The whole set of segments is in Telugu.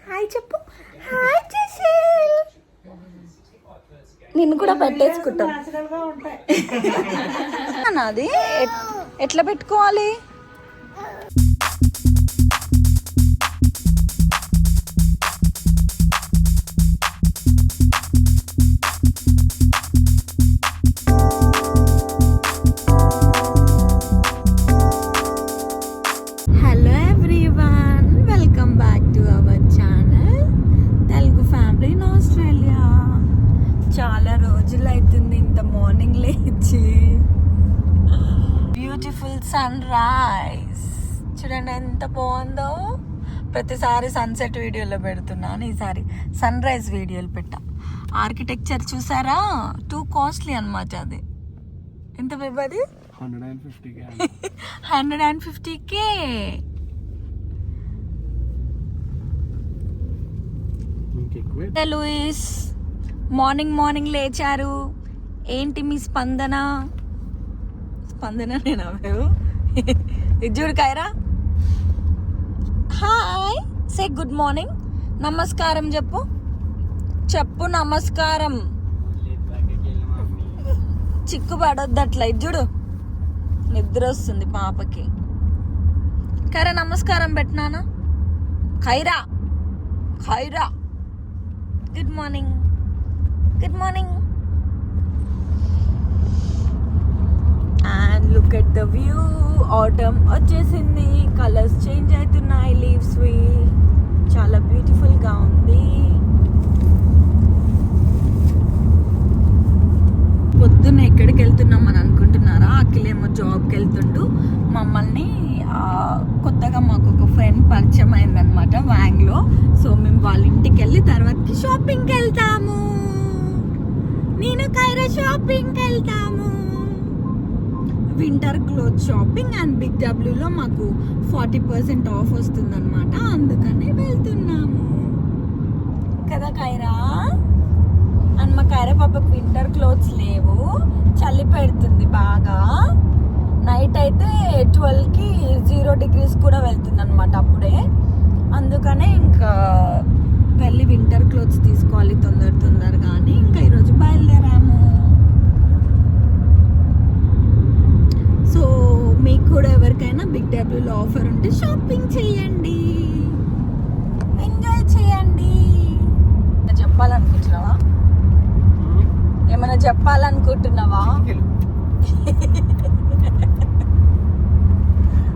హాయ్ చెప్పు. హాయ్ చేసేల్. నిన్ను కూడా పెట్టేసుకుంటాం. నాది ఎట్లా పెట్టుకోవాలి? చాలా రోజులు అవుతుంది ఇంత మార్నింగ్ లేచి. బ్యూటిఫుల్ సన్ రైజ్ చూడండి ఎంత బాగుందో. ప్రతిసారి సన్సెట్ వీడియోలో పెడుతున్నాను, ఈసారి సన్ రైజ్ వీడియోలు పెట్టా. ఆర్కిటెక్చర్ చూసారా, టూ కాస్ట్లీ అనమాట. అది ఎంత బాబు? అది 150K. లూయిస్ మార్నింగ్ లేచారు. ఏంటి మీ స్పందన? నేనా మేము ఇజ్జుడు Kaira. Hi, say good morning. నమస్కారం చెప్పు నమస్కారం. చిక్కు పడొద్దు అట్లా. ఇజ్జుడు నిద్ర వస్తుంది పాపకి. కైరా నమస్కారం పెట్టినానా? Kaira good morning. And look at the view. Autumn వచ్చేసింది, కలర్స్ చేంజ్ అవుతున్నాయి లీవ్స్. చాలా బ్యూటిఫుల్ గా ఉంది. పొద్దున్న ఎక్కడికి వెళ్తున్నాం అని అనుకుంటున్నారా? అఖిలేమో జాబ్కి వెళ్తుండు. మమ్మల్ని కొత్తగా మాకు ఒక ఫ్రెండ్ పరిచయం అయిందనమాట వ్యాంగ్లో. సో మేము వాళ్ళ ఇంటికి వెళ్ళి తర్వాతకి షాపింగ్కి వెళ్తాము. నేను కైరా షాపింగ్కి వెళ్తాము. Winter cloth shopping. And big డబ్ల్యూలో మాకు 40% ఆఫ్ వస్తుందన్నమాట, అందుకని వెళ్తున్నాము కదా కైరా. అండ్ మా కైరా పాపకు వింటర్ క్లోత్స్ లేవు, చలి పెడుతుంది బాగా. నైట్ అయితే 12కి 0 degrees కూడా వెళ్తుంది అనమాట అప్పుడే. అందుకనే ఇంకా వెళ్ళి వింటర్ క్లోత్స్ తీసుకోవాలి తొందరగా అని ఇంకా ఈరోజు బయలుదేరాము. సో మీకు కూడా ఎవరికైనా బిగ్ డబ్ల్యూలో ఆఫర్ ఉంటే షాపింగ్ చేయండి, ఎంజాయ్ చేయండి. ఏమైనా చెప్పాలనుకుంటున్నావా?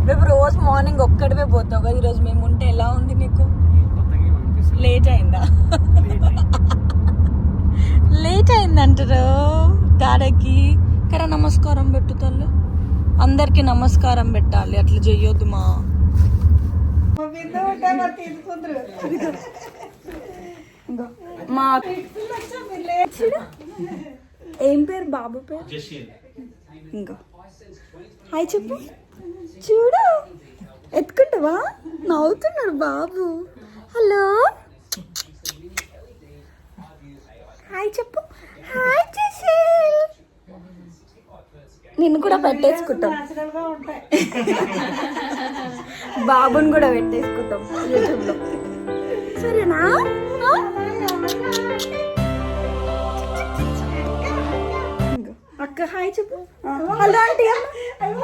రేపు రోజు మార్నింగ్ ఒక్కడివే పోతావు కదా, ఈరోజు మేము ఉంటే ఎలా ఉంది నీకు? లేట్ అయిందంటారు డాడీకి. కరా నమస్కారం పెట్టు తల్లు. అందరికి నమస్కారం పెట్టాలి, అట్లా చెయ్యొద్దు మా. ఏం పేరు బాబు పేరు? ఇంకా హాయ్ చెప్పు. చూడు ఎత్తుకుంటావా? నవ్వుతున్నాడు బాబు. హలో హాయ్ చెప్పు. హాయ్ చేసేల్. నిన్ను కూడా పెట్టేసుకుంటాం, బాబుని కూడా పెట్టేసుకుంటాం యూట్యూబ్లో, సరేనా? అక్క హాయ్ చెప్పు. Hello aunty.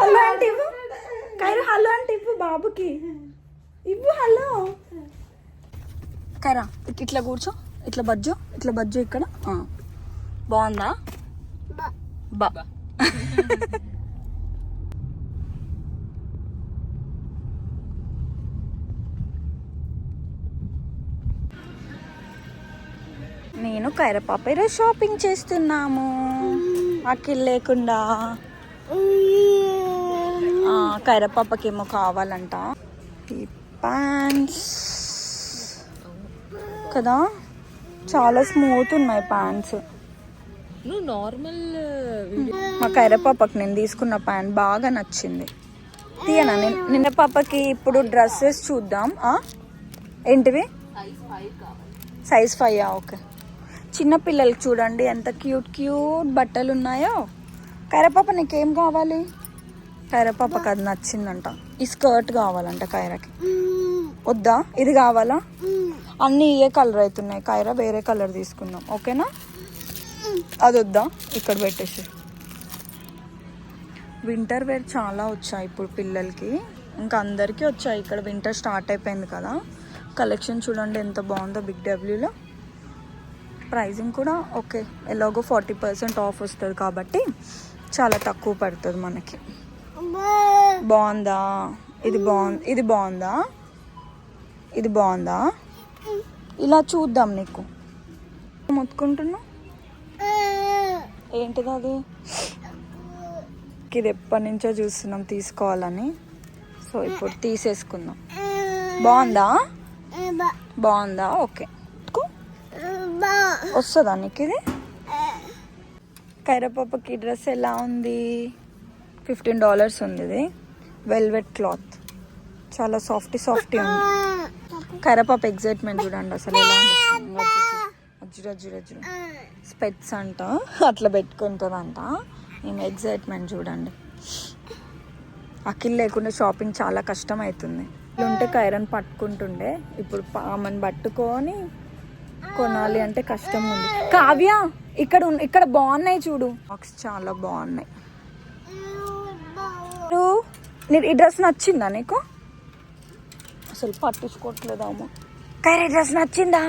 హలో ఆంటీ ఇవ్వు. కైరా హలో ఆంటీ ఇవ్వు బాబుకి. ఇవ్వు హలో. కైరా ఇట్లా కూర్చో, ఇట్లా బజ్జో ఇక్కడ. బాగుందా? బా నేను కైరా పాప ఈరోజు షాపింగ్ చేస్తున్నాము అఖిల్ లేకుండా. కైరా పాపకేమో కావాలంట ఈ ప్యాంట్స్ కదా, చాలా స్మూత్ ఉన్నాయి ప్యాంట్స్. నార్మల్ మా కైరా పాపకి నేను తీసుకున్న ప్యాంట్ బాగా నచ్చింది. తీయనా? నిన్న పాపకి ఇప్పుడు డ్రెస్సెస్ చూద్దాం. ఏంటివి? సైజ్ 5. ఓకే. చిన్న పిల్లలకి చూడండి ఎంత క్యూట్ బట్టలు ఉన్నాయో. కైరా పాప నీకేం కావాలి? కైరా పాపకి అది నచ్చిందంట. ఈ స్కర్ట్ కావాలంట కైరాకి. వద్దా? ఇది కావాలా? అన్నీ ఇయే కలర్ అవుతున్నాయి. కైరా వేరే కలర్ తీసుకుందాం, ఓకేనా? అది వద్దా, ఇక్కడ పెట్టేసి. వింటర్ వేర్ చాలా వచ్చాయి ఇప్పుడు పిల్లలకి, ఇంకా అందరికీ వచ్చాయి. ఇక్కడ వింటర్ స్టార్ట్ అయిపోయింది కదా. కలెక్షన్ చూడండి ఎంత బాగుందో బిగ్ డబ్ల్యూలో. ప్రైజింగ్ కూడా ఓకే, ఎలాగో 40% ఆఫ్ వస్తుంది కాబట్టి చాలా తక్కువ పడుతుంది మనకి. బాగుందా? ఇది బాగుందా? ఇది బాగుందా? ఇలా చూద్దాం. నీకు మొత్తుకుంటున్నా ఏంటిది అది? ఇది ఎప్పటి నుంచో చూస్తున్నాం తీసుకోవాలని, సో ఇప్పుడు తీసేసుకుందాం. బాగుందా? ఓకే, వస్తుందా నీకు ఇది? కైరా పాపకి డ్రెస్ ఎలా ఉంది? $15 ఉంది. ఇది వెల్వెట్ క్లాత్, చాలా సాఫ్టీ ఉంది. కైరా పాప ఎగ్జైట్మెంట్ చూడండి అసలు ఎలా అజ్జు స్పెట్స్ అంట అట్లా పెట్టుకుంటుందంట. మేము ఎగ్జైట్మెంట్ చూడండి. అఖిల్ లేకుండా షాపింగ్ చాలా కష్టం అవుతుంది. ఉంటే కైరన్ పట్టుకుంటుండే, ఇప్పుడు ఆమెను పట్టుకొని కొనాలి అంటే కష్టం ఉంది. కావ్య, ఇక్కడ బాగున్నాయి చూడు, బాక్స్ చాలా బాగున్నాయి. ఈ డ్రెస్ నచ్చిందా నీకు? అసలు పట్టించుకోవట్లేదా అమ్మ? కైరా డ్రెస్ నచ్చిందా?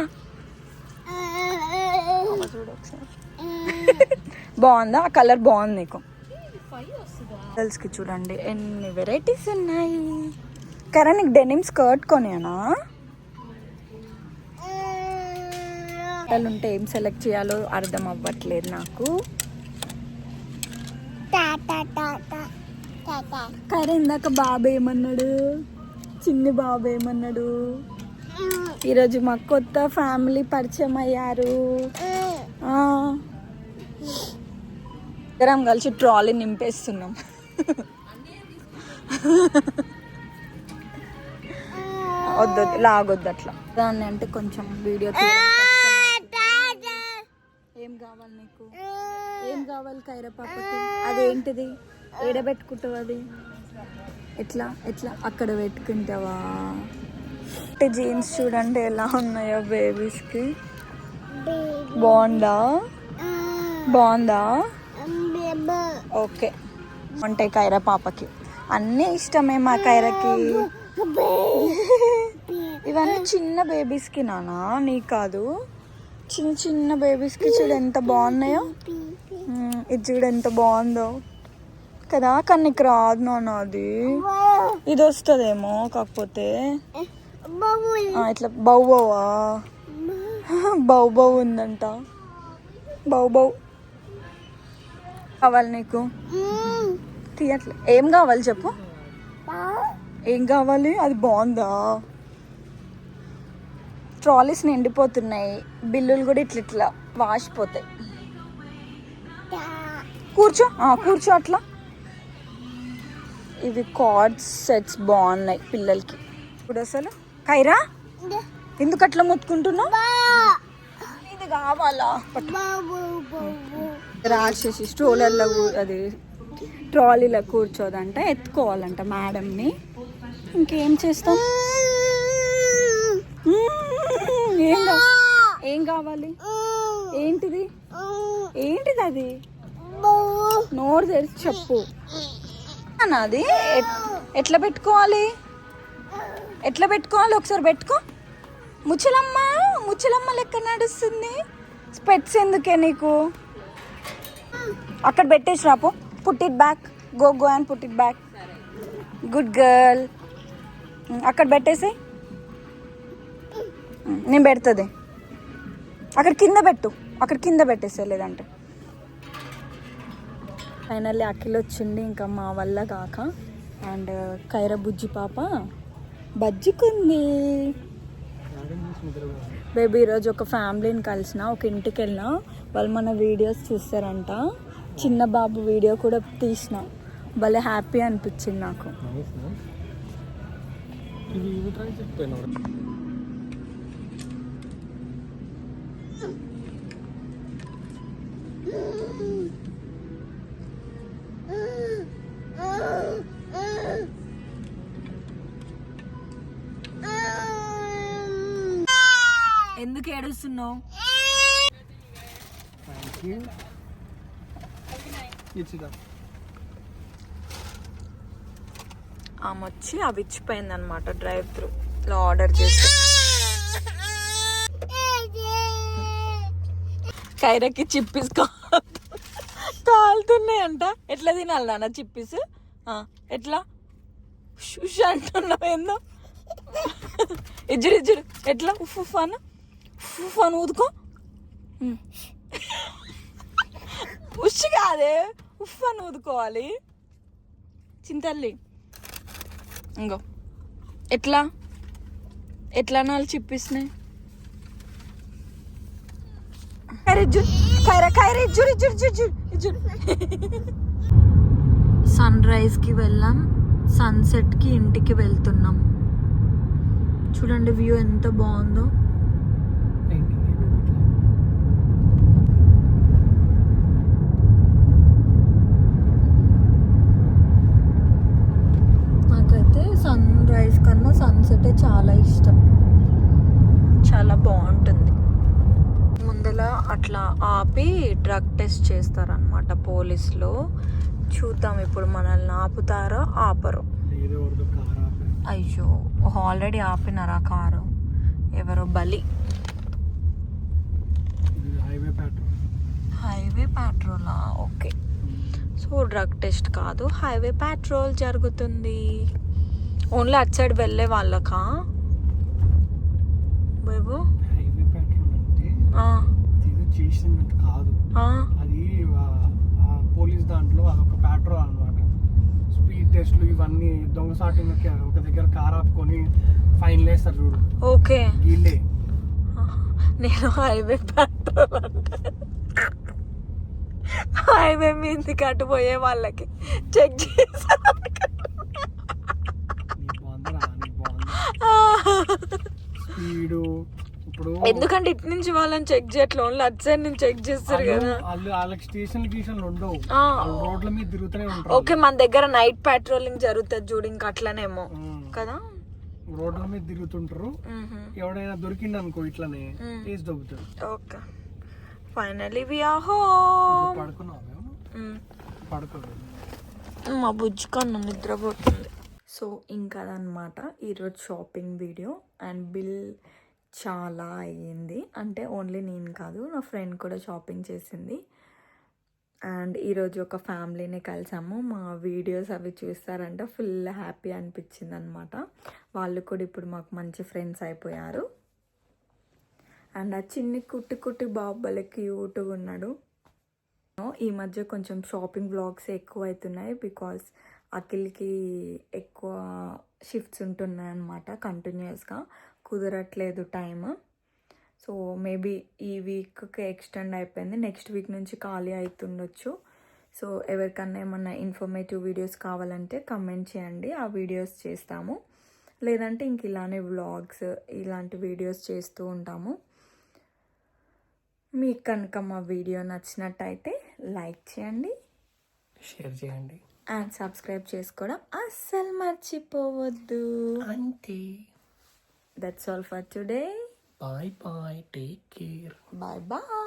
చూడు ఒకసారి, బాగుందా? ఆ కలర్ బాగుంది నీకు? గర్ల్స్కి చూడండి ఎన్ని వెరైటీస్ ఉన్నాయి. కైరా నీకు డెనిమ్ స్కర్ట్ కొనియానా? ఉంటే ఏం సెలెక్ట్ చేయాలో అర్థం అవ్వట్లేదు నాకు. కైరా ఇందాక బాబు ఏమన్నాడు? చిన్ని బాబు ఏమన్నాడు? ఈరోజు మాకు కొత్త ఫ్యామిలీ పరిచయం అయ్యారు. ఇద్దరం కలిసి ట్రాలీ నింపేస్తున్నాం. వద్దు, లాగొద్దు అట్లా. దాన్ని అంటే కొంచెం వీడియో. ఏం కావాలి నీకు? ఏం కావాలి కైరా పాపకి? అదేంటిది? ఏడబెట్టుకుంటావు అది? ఎట్లా అక్కడ పెట్టుకుంటావా? జీన్స్ చూడండి ఎలా ఉన్నాయో బేబీస్కి. బాగుందా? ఓకే, ఉంటాయి కైరా పాపకి అన్నీ ఇష్టమే. మా కైరాకి ఇవన్నీ చిన్న బేబీస్కి నానా, నీకు కాదు. చిన్న బేబీస్కి చూడు ఎంత బాగున్నాయో. ఇది చూడు ఎంత బాగుందో కదా. కానీ నీకు రాదు నాన్న అది. ఇది వస్తుందేమో, కాకపోతే ఇట్లా బౌ ఉందంట. బౌ కావాలి నీకు? తీయట్లే. ఏం కావాలి చెప్పు, ఏం కావాలి? అది బాగుందా? ట్రాలీస్ నిండిపోతున్నాయి, బిల్లులు కూడా ఇట్లా వాసిపోతాయి. కూర్చో అట్లా. ఇవి కార్డ్స్ సెట్స్ బాగున్నాయి పిల్లలకి. ఇప్పుడు అసలు కైరా ఎందుకు అట్లా మొత్తుకుంటున్నావు? ఇది కావాలా? రాసేసి స్ట్రోలర్లో అది ట్రాలీలో కూర్చోదంట, ఎత్తుకోవాలంట మేడంని. ఇంకేం చేస్తాం? ఏం కావాలి? ఏంటిది అది? నోరు తెరిచి చెప్పు. అది ఎట్లా పెట్టుకోవాలి ఒకసారి పెట్టుకో. ముచ్చలమ్మ లెక్క నడుస్తుంది. స్పెట్స్ ఎందుకే నీకు? అక్కడ పెట్టేసి రాపో. Put it back. Go and put it back. Good girl. అక్కడ పెట్టేసి. నేను పెడుతుంది. అక్కడ కింద పెట్టేసా, లేదంటే. ఫైనల్లీ అఖిల్ వచ్చింది ఇంకా మా వల్ల కాక. అండ్ కైరా బుజ్జి పాప బజ్జికుంది. బేబీ ఈరోజు ఒక ఫ్యామిలీని కలిసిన, ఒక ఇంటికి వెళ్ళినా. వాళ్ళు మన వీడియోస్ చూస్తారంట. చిన్న బాబు వీడియో కూడా తీసిన. భలే హ్యాపీ అనిపించింది నాకు. ఎందుకు ఏడుస్తున్నావు? ఆమె వచ్చి అవి ఇచ్చిపోయింది అనమాట డ్రైవ్ త్రూ లో ఆర్డర్ చేసి. కైరాకి చిప్పిస్ కాలుతున్నాయంట. ఎట్లా తినాలి నాన్న చిప్పిస్? ఎట్లా షుష్ అంటున్నావు ఏందో? ఇజ్జుడు ఎట్లా ఉఫ్ఫాను ఊదుకో. ఉష్ కాదే ఉఫ్ఫాను ఊదుకోవాలి చింతల్లి. ఇంకో ఎట్లా నాలుగు చిప్పిస్తున్నాయి. సన్ రైజ్ కి వెళ్ళాం, సన్సెట్ కి ఇంటికి వెళ్తున్నాం. చూడండి వ్యూ ఎంత బాగుందో. నాకైతే సన్ రైజ్ కన్నా సన్సెట్ చాలా ఇష్టం, చాలా బాగుంటుంది. ముందల అట్లా ఆపి డ్రగ్ టెస్ట్ చేస్తారనమాట పోలీసులు. చూద్దాం ఇప్పుడు మనల్ని ఆపుతారో ఆపరో. అయ్యో ఆల్రెడీ ఆపినారా కారు? ఎవరో బలి. హైవే పెట్రోలా? ఓకే, సో డ్రగ్ టెస్ట్ కాదు, హైవే పెట్రోల్ జరుగుతుంది. ఓన్లీ అటు సైడ్ వెళ్ళే వాళ్ళకా బాబు? కాదు, అది పోలీస్ దాంట్లో అదొక పెట్రోల్ అన్నమాట. స్పీడ్ టెస్ట్లు ఇవన్నీ దొంగసాటింగ్ ఒక దగ్గర కార్ ఆపుకొని ఫైన్ వేస్తారు చూడు. ఓకే, వీళ్ళే. నేను హైవే పెట్రోల్ అంటే హైవే మీదకి అటు పోయే వాళ్ళకి చెక్ చేస్తారు. స్పీడు ఇప్పుడు ఎందుకంటే ఇటు నుంచి వాళ్ళని చెక్ చేయట్లేదు, ఓన్లీ అటు సైడ్ నుంచి చెక్ చేస్తారు కదా. వాళ్ళకి స్టేషన్ ఉండవు, రోడ్ల మీద తిరుగుతూనే ఉంటారు. ఓకే, మన దగ్గర నైట్ పెట్రోలింగ్ జరుగుతుంది చూడు, ఇంకా అట్లనేమో కదా. రోడ్ల మీద తిరుగుతుంటారు, ఎవడైనా దొరికింది అనుకో ఇట్లనే కేసు దొబ్బుతారు. Okay, finally we are home. పడుకున్నావు? పడుకోలేదు, మా బుజ్జి కన్నా నిద్రపోతుంది. సో ఇంకా అదనమాట ఈరోజు షాపింగ్ వీడియో. అండ్ బిల్ చాలా అయ్యింది, అంటే ఓన్లీ నేను కాదు, నా ఫ్రెండ్ కూడా షాపింగ్ చేసింది. అండ్ ఈరోజు ఒక ఫ్యామిలీని కలిసాము. మా వీడియోస్ అవి చూస్తారంటే ఫుల్ హ్యాపీ అనిపించింది అనమాట. వాళ్ళు కూడా ఇప్పుడు మాకు మంచి ఫ్రెండ్స్ అయిపోయారు. అండ్ ఆ చిన్ని కుట్టి బాబులే క్యూట్గా ఉన్నాడు. ఈ మధ్య కొంచెం షాపింగ్ వ్లాగ్స్ ఎక్కువ అవుతున్నాయి, బికాస్ అఖిల్కి ఎక్కువ షిఫ్ట్స్ ఉంటున్నాయి అన్నమాట. కంటిన్యూస్గా కుదరట్లేదు టైం. సో మేబీ ఈ వీక్కి ఎక్స్టెండ్ అయిపోయింది, నెక్స్ట్ వీక్ నుంచి ఖాళీ అవుతుండొచ్చు. సో ఎవరికన్నా ఏమన్నా ఇన్ఫర్మేటివ్ వీడియోస్ కావాలంటే కమెంట్ చేయండి, ఆ వీడియోస్ చేస్తాము. లేదంటే ఇంక ఇలానే వ్లాగ్స్ ఇలాంటి వీడియోస్ చేస్తూ ఉంటాము. మీకు కనుక మా వీడియో నచ్చినట్టయితే లైక్ చేయండి, షేర్ చేయండి, అండ్ సబ్స్క్రైబ్ చేసుకోవడం అస్సలు మర్చిపోవద్దు. అంతే. That's all for today. Bye bye. Take care. Bye bye.